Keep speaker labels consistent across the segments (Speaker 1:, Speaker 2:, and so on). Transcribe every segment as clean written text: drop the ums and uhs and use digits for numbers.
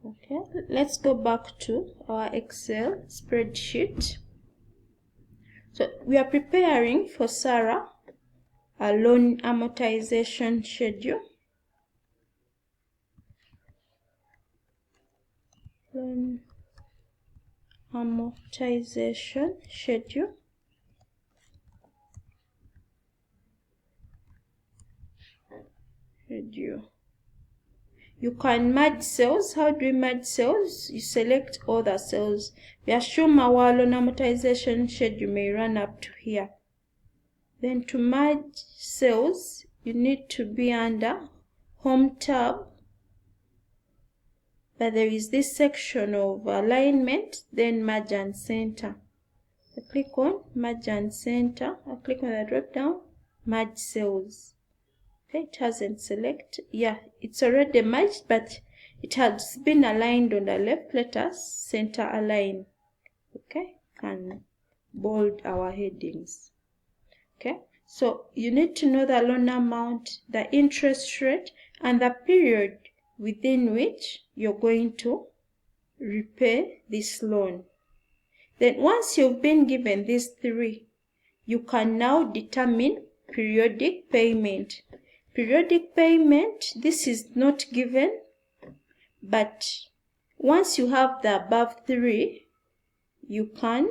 Speaker 1: Okay, let's go back to our Excel spreadsheet. So we are preparing for Sarah a loan amortization schedule. Loan amortization schedule. You can merge cells. How do we merge cells? You select all the cells. We assume our loan amortization schedule may run up to here. Then to merge cells, you need to be under Home tab. But there is this section of alignment, then merge and center. I click on merge and center. I click on the drop down, merge cells. Okay, it hasn't selected. Yeah, it's already merged, but it has been aligned on the left. Let us center align. Okay, and bold our headings. Okay, so you need to know the loan amount, the interest rate, and the period within which you're going to repay this loan. Then once you've been given these three, you can now determine periodic payment. Periodic payment, this is not given, but once you have the above three, you can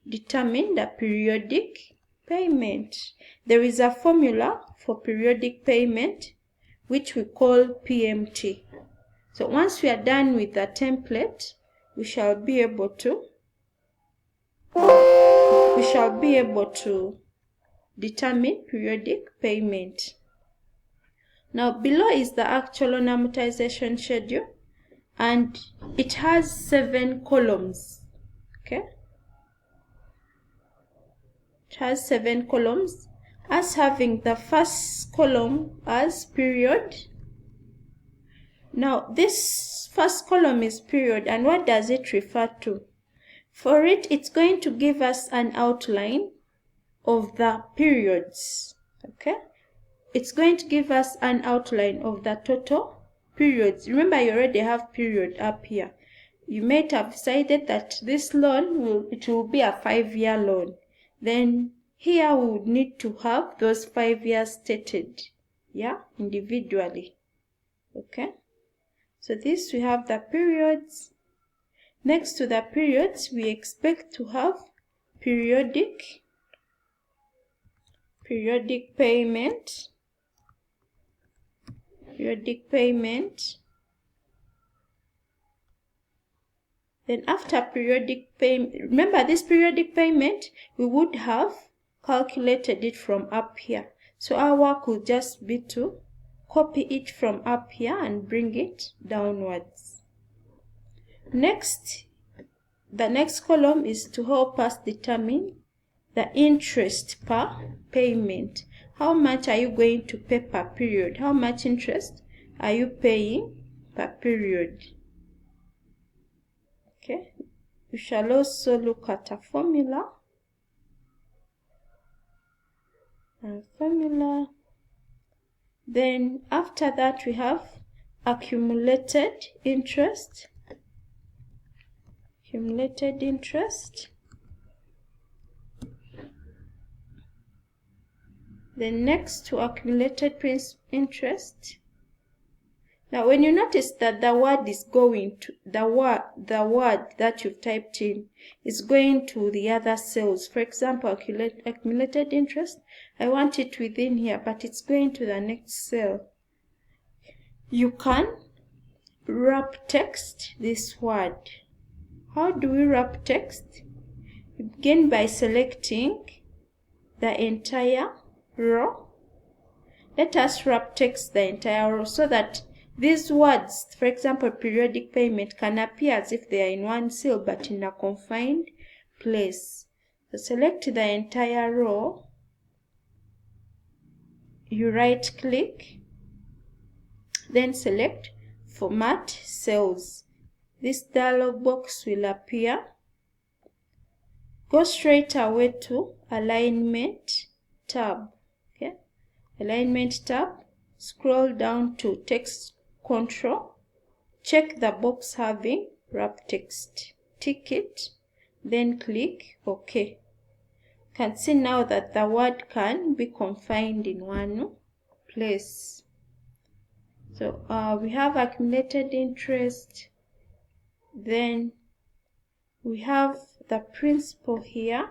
Speaker 1: determine the periodic payment. There is a formula for periodic payment which we call PMT. So once we are done with the template, we shall be able to determine periodic payment. Now below is the actual loan amortization schedule, and it has 7 columns. Okay, it has 7 columns, as having the first column as period. Now this first column is period, and what does it refer to? For it, it's going to give us an outline of the periods. Okay, it's going to give us an outline of the total periods. Remember, you already have period up here. You might have decided that this loan will be a 5-year loan. Then here we would need to have those 5 years stated, yeah, individually. Okay, so this we have the periods. Next to the periods, we expect to have periodic payment. Then after periodic payment, remember this periodic payment, we would have calculated it from up here. So our work will just be to copy it from up here and bring it downwards. Next, the next column is to help us determine the interest per payment. How much are you going to pay per period? How much interest are you paying per period? Okay, we shall also look at a formula. Then after that we have accumulated interest. Then next to accumulated interest. Now when you notice that the word is going to the word that you've typed in is going to the other cells. For example, accumulated interest, I want it within here, but it's going to the next cell. You can wrap text this word. How do we wrap text? We begin by selecting the entire row. Let us wrap text the entire row so that these words, for example, periodic payment, can appear as if they are in one cell but in a confined place. So select the entire row. You right click, then select Format Cells. This dialog box will appear. Go straight away to Alignment tab. Okay, Alignment tab. Scroll down to Text Control. check the box having wrap text. Tick it, then click OK. You can see now that the word can be confined in one place. So we have accumulated interest, then we have the principal here,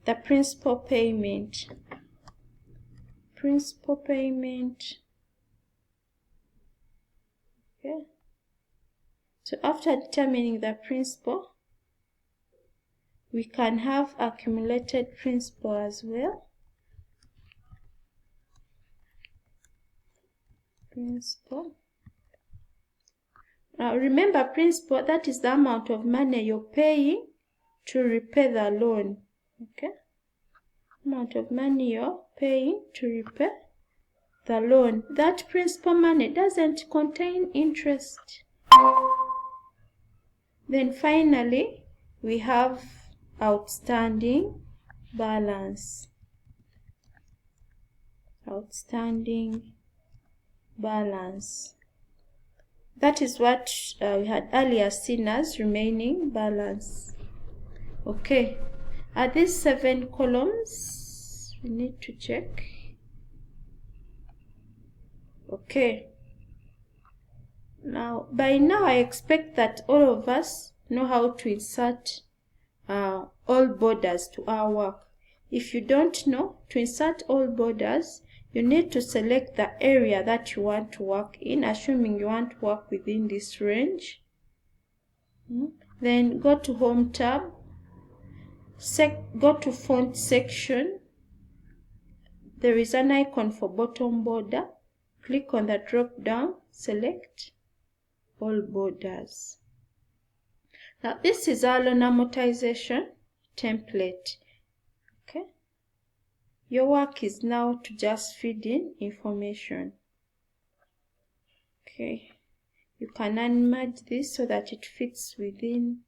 Speaker 1: the principal payment. Principal payment. Okay. So after determining the principal, we can have accumulated principal as well. Principal. Now remember, principal, that is the amount of money you're paying to repay the loan. Okay? Amount of money you're paying to repay the loan. That principal money doesn't contain interest. Then finally, we have outstanding balance. Outstanding balance. That is what we had earlier seen as remaining balance. Okay. Are these 7 columns? We need to check. Okay. Now, by now, I expect that all of us know how to insert all borders to our work. If you don't know, to insert all borders, you need to select the area that you want to work in, assuming you want to work within this range. Then go to Home tab, go to Font section. There is an icon for bottom border. Click on the drop down, select all borders. Now this is our loan amortization template. Okay. Your work is now to just feed in information. Okay. You can unmerge this so that it fits within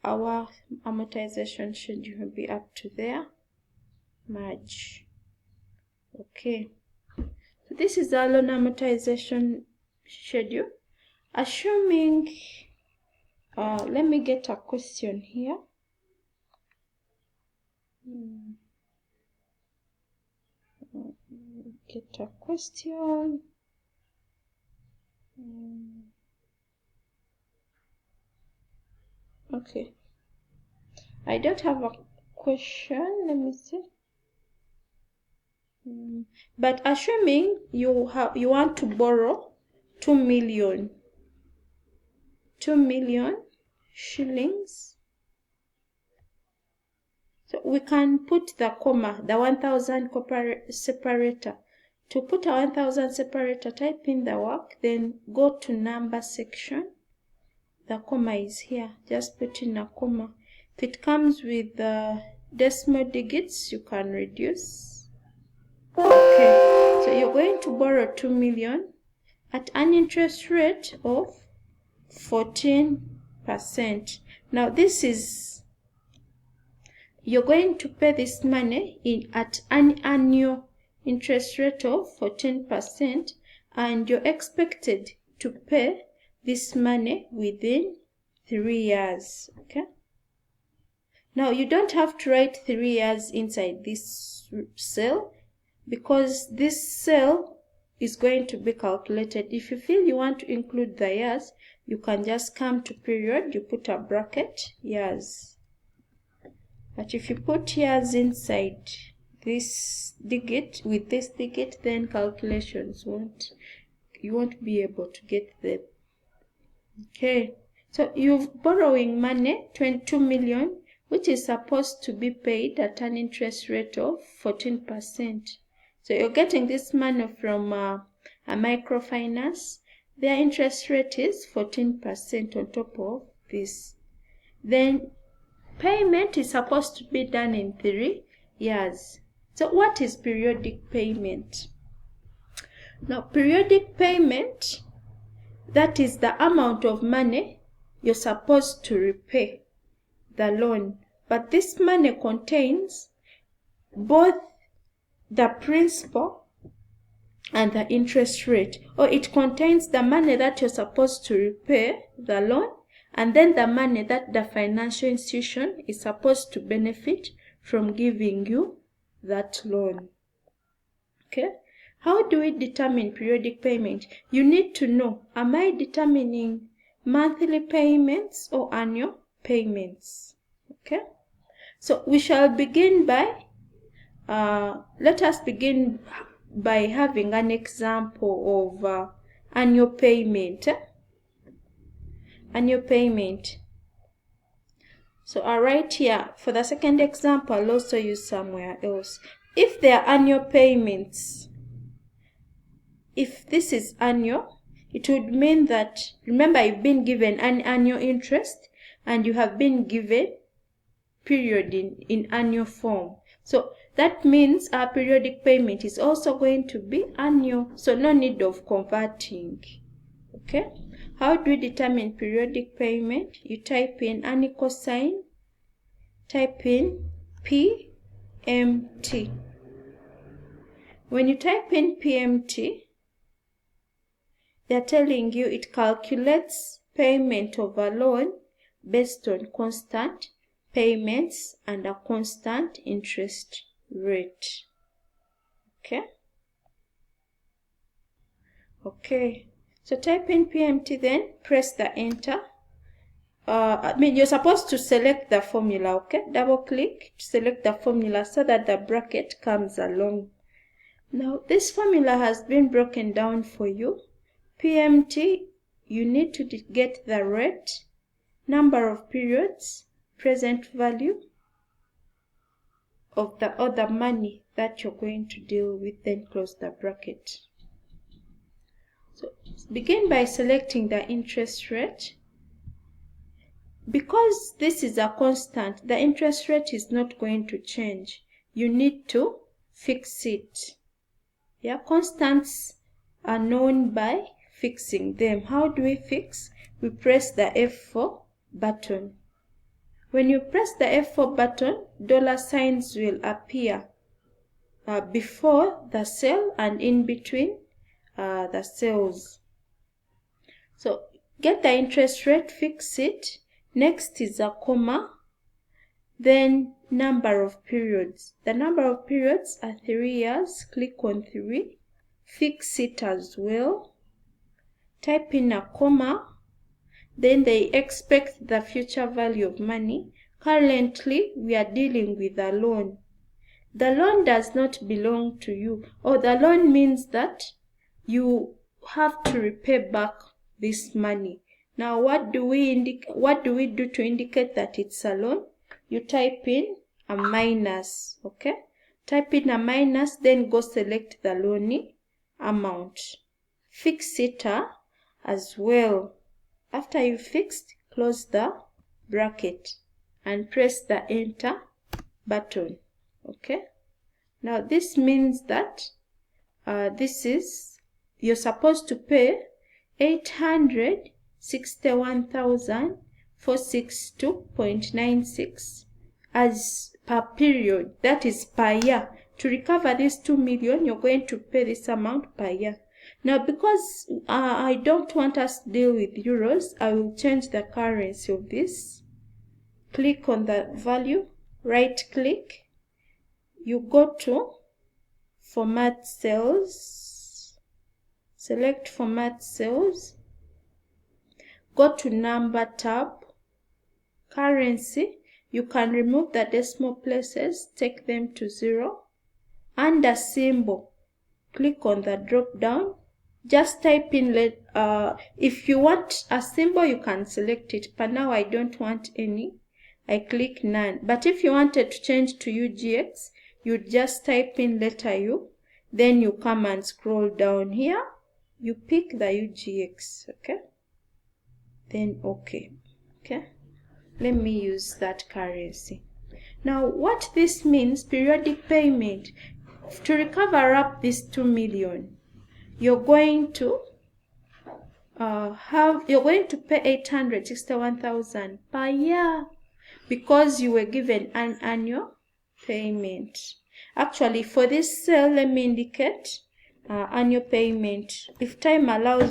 Speaker 1: our amortization schedule. Will be up to there. Merge. Okay. So this is our loan amortization schedule. Assuming, let me get a question here. Get a question. Okay. I don't have a question. Let me see. But assuming you want to borrow 2 million shillings, so we can put the comma, the 1000 separator. To put a 1000 separator, type in the work, then go to number section. The comma is here. Just put in a comma. If it comes with decimal digits, you can reduce. Okay, so you're going to borrow 2 million at an interest rate of 14%. Now this is, you're going to pay this money at an annual interest rate of 14%, and you're expected to pay this money within 3 years. Okay. Now you don't have to write 3 years inside this cell, because this cell is going to be calculated. If you feel you want to include the years, you can just come to period, you put a bracket, years. But if you put years inside this digit, with this digit, then calculations you won't be able to get them. Okay, so you're borrowing money, 22 million, which is supposed to be paid at an interest rate of 14%. So you're getting this money from a microfinance. Their interest rate is 14% on top of this. Then payment is supposed to be done in 3 years. So what is periodic payment? Now periodic payment, that is the amount of money you're supposed to repay the loan. But this money contains both the principal and the interest rate, or it contains the money that you're supposed to repay the loan, and then the money that the financial institution is supposed to benefit from giving you that loan. Okay? How do we determine periodic payment? You need to know, am I determining monthly payments or annual payments? Okay? So we shall begin by, let us begin by having an example of annual payment. Annual payment. So I'll write here, for the second example, I'll also use somewhere else. If there are annual payments, if this is annual, it would mean that, remember, you've been given an annual interest and you have been given period in annual form. So that means our periodic payment is also going to be annual, so no need of converting. Okay? How do we determine periodic payment? You type in an equal sign, type in PMT. When you type in PMT, they're telling you it calculates payment of a loan based on constant payments and a constant interest rate. Okay? Okay. So type in PMT, then press the enter. You're supposed to select the formula, okay? Double click to select the formula so that the bracket comes along. Now, this formula has been broken down for you. PMT, you need to get the rate, number of periods, present value of the other money that you're going to deal with, then close the bracket. So begin by selecting the interest rate. Because this is a constant, the interest rate is not going to change. You need to fix it. Yeah, constants are known by fixing them. How do we fix? We press the F4 button. When you press the F4 button, dollar signs will appear before the cell and in between the cells. So get the interest rate, fix it. Next is a comma, then number of periods. The number of periods are 3 years. Click on 3. Fix it as well. Type in a comma. Then they expect the future value of money. Currently, we are dealing with a loan. The loan does not belong to you, or the loan means that you have to repay back this money. Now, what do we do to indicate that it's a loan? You type in a minus, okay? Type in a minus, then go select the loan amount. Fix it as well. After you fixed, close the bracket and press the enter button, okay? Now, this means that you're supposed to pay 861,462.96 as per period, that is per year. To recover this 2 million, you're going to pay this amount per year. Now, because I don't want us to deal with euros, I will change the currency of this. Click on the value, right click. You go to Format Cells. Select Format Cells. Go to Number tab. Currency. You can remove the decimal places, take them to 0. Under Symbol, click on the drop down. Just type in, if you want a symbol, you can select it. But now I don't want any. I click none. But if you wanted to change to UGX, you just type in letter U. Then you come and scroll down here. You pick the UGX, okay? Then OK, okay? Let me use that currency. Now, what this means, periodic payment, to recover up this 2 million, you're going to pay 861,000 per year because you were given an annual payment. Actually, for this cell, let me indicate annual payment. If time allows,